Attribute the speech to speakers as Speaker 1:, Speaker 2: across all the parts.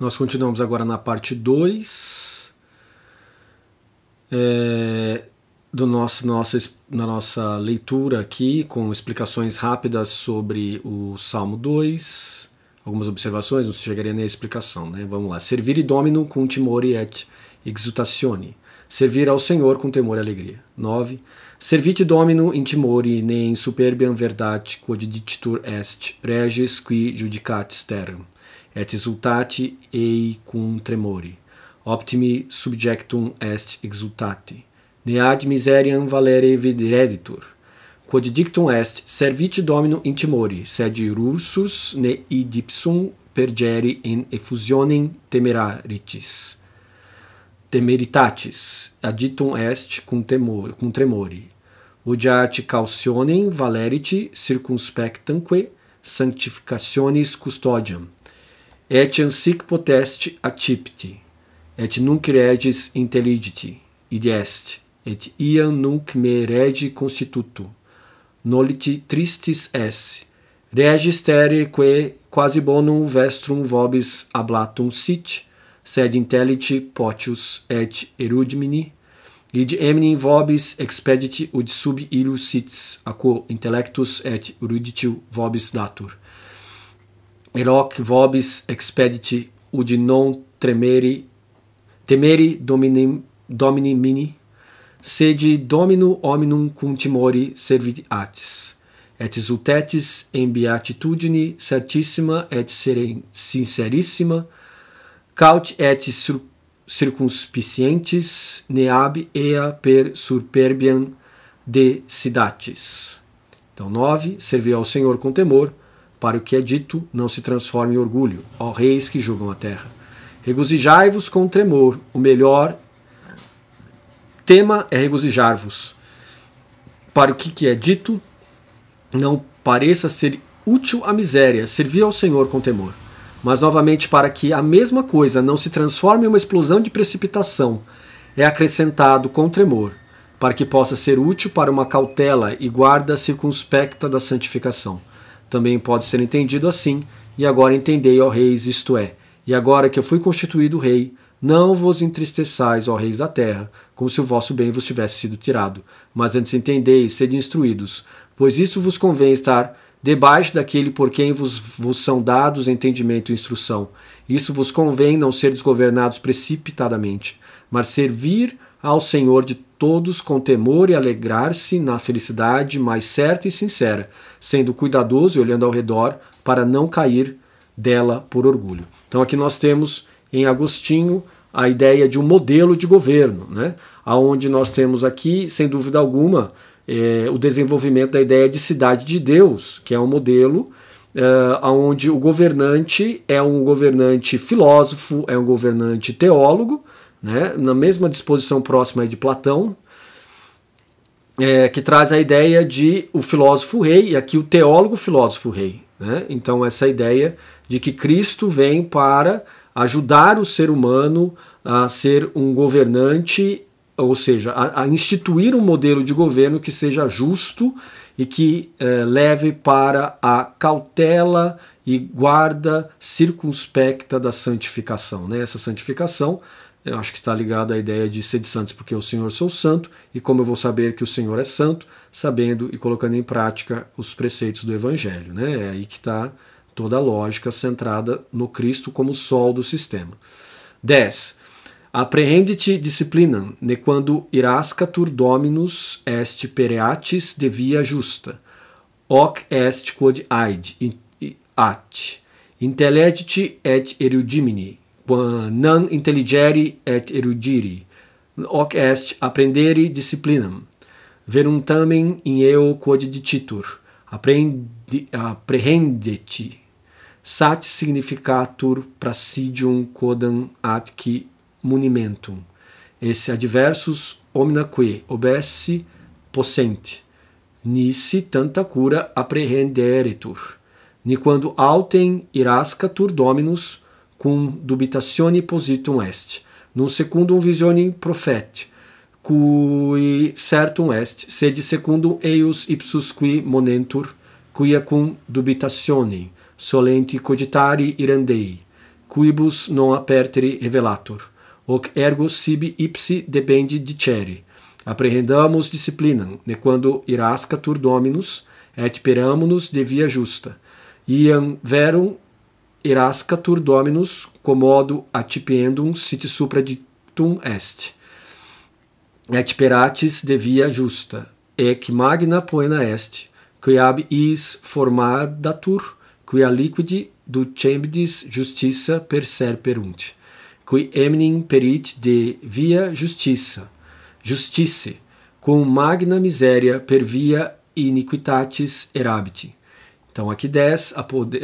Speaker 1: Nós continuamos agora na parte 2 na nossa leitura aqui, com explicações rápidas sobre o Salmo 2, algumas observações, não chegaria nem a explicação, né? Vamos lá. Servire Domino cum timore et exultatione. Servir ao Senhor com temor e alegria. 9. Servite Domino in timore ne in superbiam verdade quod dictur est regis qui judicatis terram et exultati ei cum tremori. Optimi subjectum est exultati. Ne ad miseriam valere videreditur. Quod dictum est, servite Domino in timori, sed rursus ne idipsum pergeri in effusionem temeritatis. Aditum est cum tremori. Odiate cautionem valeriti circumspectamque sanctificationis custodiam. Etiam sic potest accipti, et nunc regis intelligiti, id est, et iam nunc me regi constituto. Noliti tristis esse. Regis terre que quasi bonum vestrum vobis ablatum sit, sed intelliti potius et erudimini, id eminent vobis expediti ud sub illus sits, aquo intellectus et eruditio vobis datur. Eroc vobis expediti ud non temeri domini mini, sede domino hominum cum timori servit atis, et exultetis in beatitudine certissima et sincerissima, caut et circumspicientis ne ab ea per superbiam decidatis. Então, 9. Servir ao Senhor com temor, para o que é dito não se transforme em orgulho, ó reis que julgam a terra. Regozijai-vos com tremor, o melhor tema é regozijar-vos. Para o que é dito, não pareça ser útil à miséria, servir ao Senhor com temor. Mas, novamente, para que a mesma coisa não se transforme em uma explosão de precipitação, é acrescentado com tremor, para que possa ser útil para uma cautela e guarda circunspecta da santificação. Também pode ser entendido assim, e agora entendei, ó reis, isto é, e agora que eu fui constituído rei, não vos entristeçais, ó reis da terra, como se o vosso bem vos tivesse sido tirado, mas antes entendeis, sede instruídos, pois isto vos convém estar debaixo daquele por quem vos são dados entendimento e instrução. Isso vos convém não ser desgovernados precipitadamente, mas servir ao Senhor de todos com temor e alegrar-se na felicidade mais certa e sincera, sendo cuidadoso e olhando ao redor para não cair dela por orgulho. Então aqui nós temos em Agostinho a ideia de um modelo de governo, né? Onde nós temos aqui, sem dúvida alguma, o desenvolvimento da ideia de cidade de Deus, que é um modelo onde o governante é um governante filósofo, é um governante teólogo, né? Na mesma disposição próxima de Platão, que traz a ideia de o filósofo rei, e aqui o teólogo filósofo rei, né? Então essa ideia de que Cristo vem para ajudar o ser humano a ser um governante, ou seja, a instituir um modelo de governo que seja justo e que leve para a cautela e guarda circunspecta da santificação, né? Essa santificação, eu acho que está ligado à ideia de ser de santos, porque o Senhor sou santo, e como eu vou saber que o Senhor é santo? Sabendo e colocando em prática os preceitos do Evangelho, né? É aí que está toda a lógica centrada no Cristo como sol do sistema. 10. Apprehendite disciplinam, nequando irascatur dominus est pereatis de via justa, hoc est quod aid at, intellegiti et erudimini, non intelligere et erudiri, hoc est apprendere disciplinam, verum tamen in eo quod dicitur, apprehendete, sat significatur praesidium quodam atque munimentum, esse adversus omnaque obesse possente, nisi tanta cura apprehenderetur, ni quando autem irascatur dominus cum dubitatione positum est, num secundum visionem profet, cui certum est, sed secundum eius ipsus qui monentur, quia cum dubitatione solenti cogitari irandei, quibus non aperteri revelator, hoc ergo sibi ipsi debendi dicere. Apprehendamus disciplinam, nequando irascatur dominus, et peramunus de via justa. Iam verum irascatur dominus, commodo accipiendum sit supradictum est. Et peratis de via justa, ec magna poena est, qui ab is formadatur, quia liquidi ducembidis justitia per serperunt, qui eminent perit de via justitia, justice, cum magna miseria per via iniquitatis erabiti. Então aqui 10,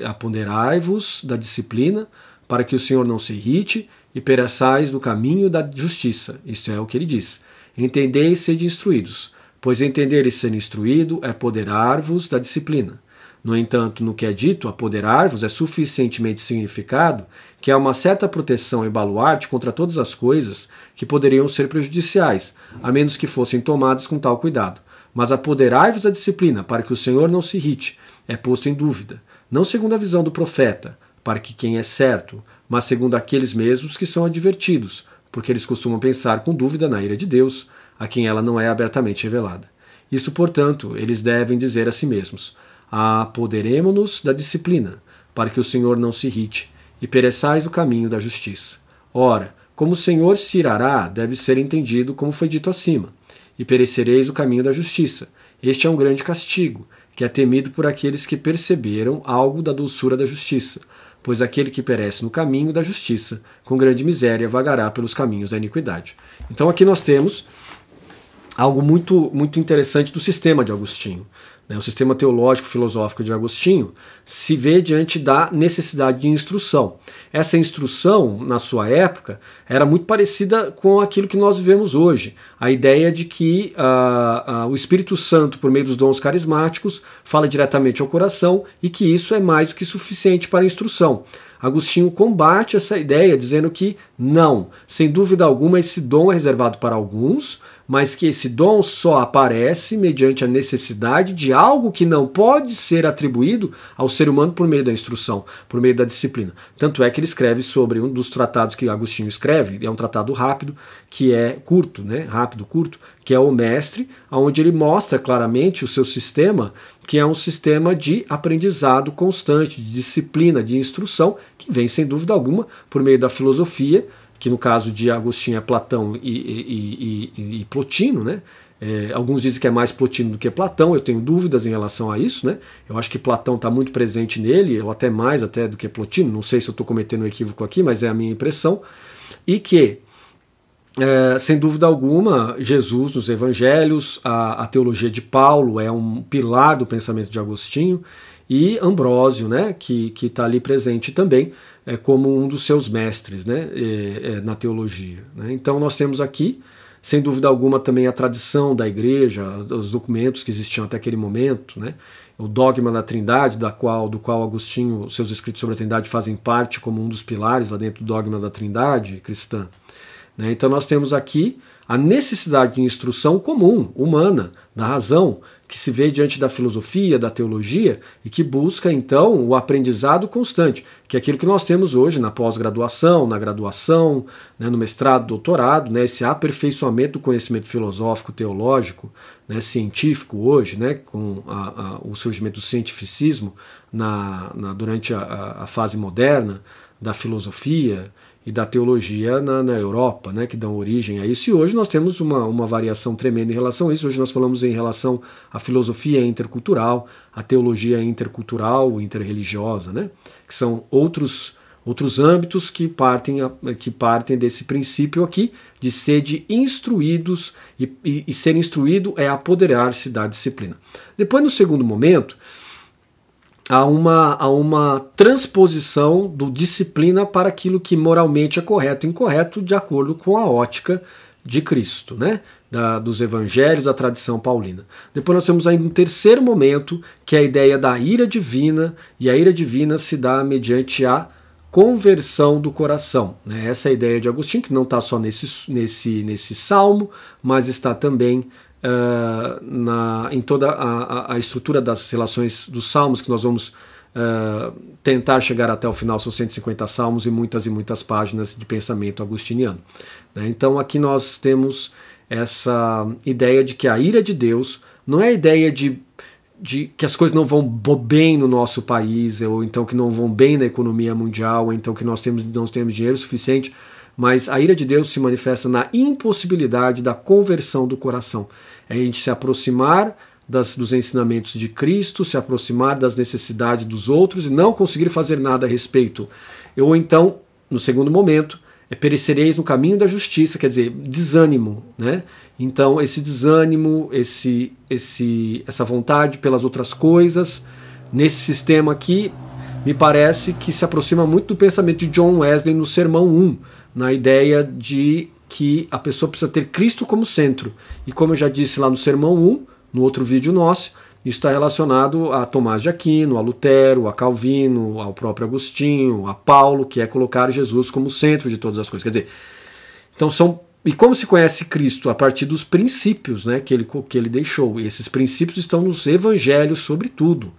Speaker 1: apoderai-vos da disciplina, para que o Senhor não se irrite, e pereçais no caminho da justiça. Isto é o que ele diz. Entendeis e sede instruídos, pois entender e ser instruído é apoderar-vos da disciplina. No entanto, no que é dito, apoderar-vos é suficientemente significado que há uma certa proteção e baluarte contra todas as coisas que poderiam ser prejudiciais, a menos que fossem tomadas com tal cuidado. Mas apoderai-vos da disciplina, para que o Senhor não se irrite, é posto em dúvida, não segundo a visão do profeta, para que quem é certo, mas segundo aqueles mesmos que são advertidos, porque eles costumam pensar com dúvida na ira de Deus, a quem ela não é abertamente revelada. Isto, portanto, eles devem dizer a si mesmos: apoderemo-nos da disciplina, para que o Senhor não se irrite, e pereçais do caminho da justiça. Ora, como o Senhor se irará, deve ser entendido como foi dito acima, e perecereis o caminho da justiça. Este é um grande castigo, que é temido por aqueles que perceberam algo da doçura da justiça, pois aquele que perece no caminho da justiça, com grande miséria, vagará pelos caminhos da iniquidade. Então aqui nós temos algo muito interessante do sistema de Agostinho. O sistema teológico-filosófico de Agostinho se vê diante da necessidade de instrução. Essa instrução, na sua época, era muito parecida com aquilo que nós vivemos hoje. A ideia de que o Espírito Santo, por meio dos dons carismáticos, fala diretamente ao coração e que isso é mais do que suficiente para a instrução. Agostinho combate essa ideia dizendo que não, sem dúvida alguma, esse dom é reservado para alguns, mas que esse dom só aparece mediante a necessidade de algo que não pode ser atribuído ao ser humano por meio da instrução, por meio da disciplina. Tanto é que ele escreve sobre um dos tratados que Agostinho escreve, é um tratado rápido, que é curto, rápido, curto, que é o Mestre, onde ele mostra claramente o seu sistema, que é um sistema de aprendizado constante, de disciplina, de instrução, que vem sem dúvida alguma por meio da filosofia, que no caso de Agostinho é Platão e Plotino, alguns dizem que é mais Plotino do que Platão, eu tenho dúvidas em relação a isso, eu acho que Platão está muito presente nele, ou até mais até do que Plotino, não sei se eu estou cometendo um equívoco aqui, mas é a minha impressão, e que, sem dúvida alguma, Jesus nos evangelhos, a teologia de Paulo é um pilar do pensamento de Agostinho, e Ambrósio, que está ali presente também, como um dos seus mestres na teologia. Então nós temos aqui, sem dúvida alguma, também a tradição da igreja, os documentos que existiam até aquele momento, o dogma da Trindade, do qual Agostinho, seus escritos sobre a Trindade fazem parte como um dos pilares lá dentro do dogma da Trindade cristã. Então nós temos aqui a necessidade de instrução comum, humana, da razão, que se vê diante da filosofia, da teologia, e que busca então o aprendizado constante, que é aquilo que nós temos hoje na pós-graduação, na graduação, no mestrado, doutorado, esse aperfeiçoamento do conhecimento filosófico, teológico, científico hoje, com o surgimento do cientificismo durante a fase moderna da filosofia e da teologia na Europa, que dão origem a isso. E hoje nós temos uma variação tremenda em relação a isso. Hoje nós falamos em relação à filosofia intercultural, à teologia intercultural, interreligiosa, que são outros âmbitos que partem desse princípio aqui de ser instruídos, e ser instruído é apoderar-se da disciplina. Depois, no segundo momento, há uma transposição do disciplina para aquilo que moralmente é correto e incorreto, de acordo com a ótica de Cristo, dos evangelhos, da tradição paulina. Depois nós temos ainda um terceiro momento, que é a ideia da ira divina, e a ira divina se dá mediante a conversão do coração. Essa é a ideia de Agostinho, que não está só nesse salmo, mas está também em toda a estrutura das relações dos salmos que nós vamos tentar chegar até o final. São 150 salmos e muitas páginas de pensamento agustiniano. Né? Então aqui nós temos essa ideia de que a ira de Deus não é a ideia de que as coisas não vão bem no nosso país, ou então que não vão bem na economia mundial, ou então que nós não temos dinheiro suficiente, mas a ira de Deus se manifesta na impossibilidade da conversão do coração. É a gente se aproximar dos ensinamentos de Cristo, se aproximar das necessidades dos outros e não conseguir fazer nada a respeito. Ou então, no segundo momento, perecereis no caminho da justiça, quer dizer, desânimo, né? Então esse desânimo, essa vontade pelas outras coisas, nesse sistema aqui, me parece que se aproxima muito do pensamento de John Wesley no Sermão 1, na ideia de que a pessoa precisa ter Cristo como centro. E como eu já disse lá no Sermão 1, no outro vídeo nosso, isso está relacionado a Tomás de Aquino, a Lutero, a Calvino, ao próprio Agostinho, a Paulo, que é colocar Jesus como centro de todas as coisas. Quer dizer, então e como se conhece Cristo? A partir dos princípios, né, que ele deixou. E esses princípios estão nos evangelhos, sobretudo.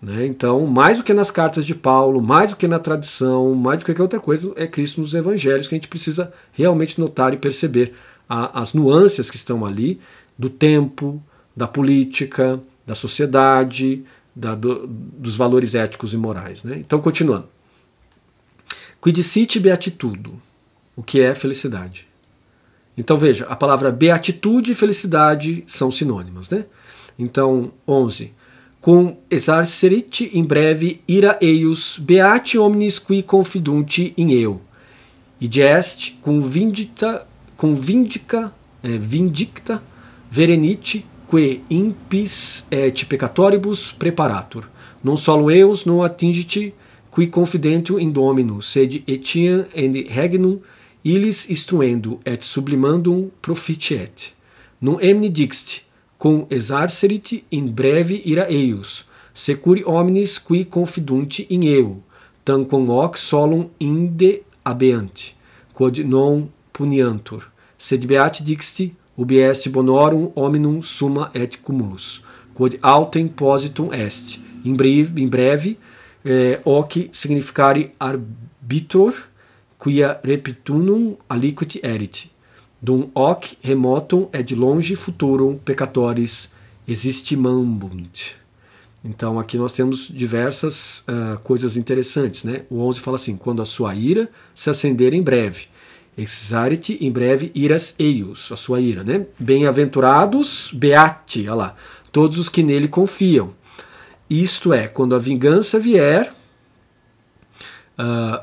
Speaker 1: Né? Então, mais do que nas cartas de Paulo, mais do que na tradição, mais do que qualquer outra coisa, é Cristo nos evangelhos que a gente precisa realmente notar e perceber as nuances que estão ali, do tempo, da política, da sociedade, dos valores éticos e morais. Né? Então, continuando. Quid sit beatitudo, o que é felicidade? Então, veja, a palavra beatitude e felicidade são sinônimas. Né? Então, 11. Cum exarcerit in breve ira eius beati omnis qui confidunt in eu. Id est vindicta verenit que impis et peccatoribus preparatur. Non solo eus non attingit qui confidentio in Domino, sed etiam in regnum illis instruendo et sublimandum proficiet. Non emne dixit, cum exarcerit in breve ira eius, securi omnis qui confidunt in eu, tanquam hoc solum inde habeant, quod non puniantur, sed beati dixit, ubi est bonorum hominum summa et cumulus, quod autem positum est, in breve hoc significare arbitor, quia reptunum aliquid erit, dum hoc remotum et longe futurum peccatoris existimambunt. Então aqui nós temos diversas coisas interessantes. Né? O 11 fala assim, quando a sua ira se acender em breve, exarit em breve iras eius, a sua ira. Né? Bem-aventurados, beati, olha lá, todos os que nele confiam. Isto é, quando a vingança vier,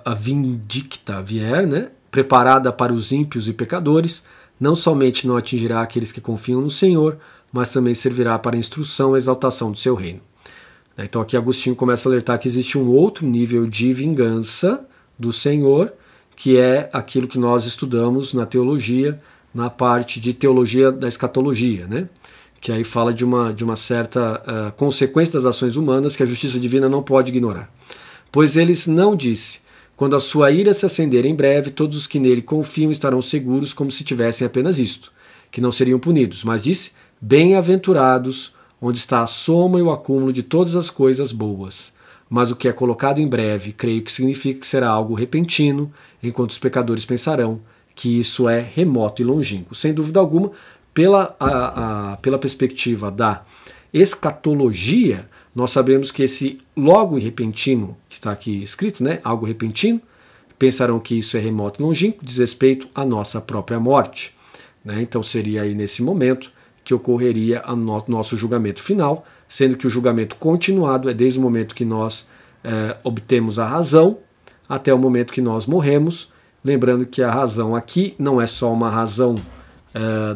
Speaker 1: a vindicta vier, né? Preparada para os ímpios e pecadores, não somente não atingirá aqueles que confiam no Senhor, mas também servirá para a instrução e exaltação do seu reino. Então aqui Agostinho começa a alertar que existe um outro nível de vingança do Senhor, que é aquilo que nós estudamos na teologia, na parte de teologia da escatologia, né? Que aí fala de uma certa consequência das ações humanas que a justiça divina não pode ignorar. Pois eles não disse, quando a sua ira se acender em breve, todos os que nele confiam estarão seguros como se tivessem apenas isto, que não seriam punidos, mas disse, bem-aventurados, onde está a soma e o acúmulo de todas as coisas boas. Mas o que é colocado em breve, creio que significa que será algo repentino, enquanto os pecadores pensarão que isso é remoto e longínquo. Sem dúvida alguma, pela perspectiva da escatologia, nós sabemos que esse logo e repentino, que está aqui escrito, né, algo repentino, pensarão que isso é remoto e longínquo, diz respeito à nossa própria morte. Né? Então seria aí nesse momento que ocorreria o nosso julgamento final, sendo que o julgamento continuado é desde o momento que nós obtemos a razão até o momento que nós morremos, lembrando que a razão aqui não é só uma razão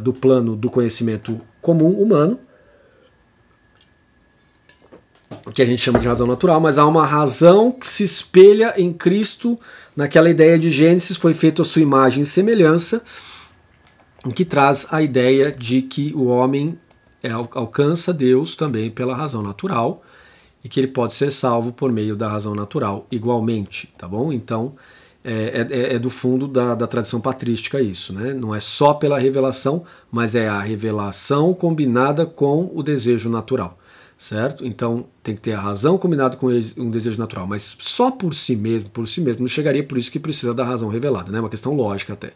Speaker 1: do plano do conhecimento comum humano, que a gente chama de razão natural, mas há uma razão que se espelha em Cristo, naquela ideia de Gênesis, foi feito a sua imagem e semelhança, que traz a ideia de que o homem alcança Deus também pela razão natural e que ele pode ser salvo por meio da razão natural igualmente, tá bom? Então é do fundo da tradição patrística isso, né? Não é só pela revelação, mas é a revelação combinada com o desejo natural. certo? Então tem que ter a razão combinado com um desejo natural, mas só por si mesmo, não chegaria, por isso que precisa da razão revelada, né? Uma questão lógica até,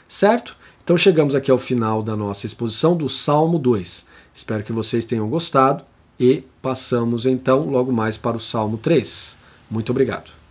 Speaker 1: certo? Então chegamos aqui ao final da nossa exposição do Salmo 2. Espero que vocês tenham gostado e passamos então logo mais para o Salmo 3. Muito obrigado.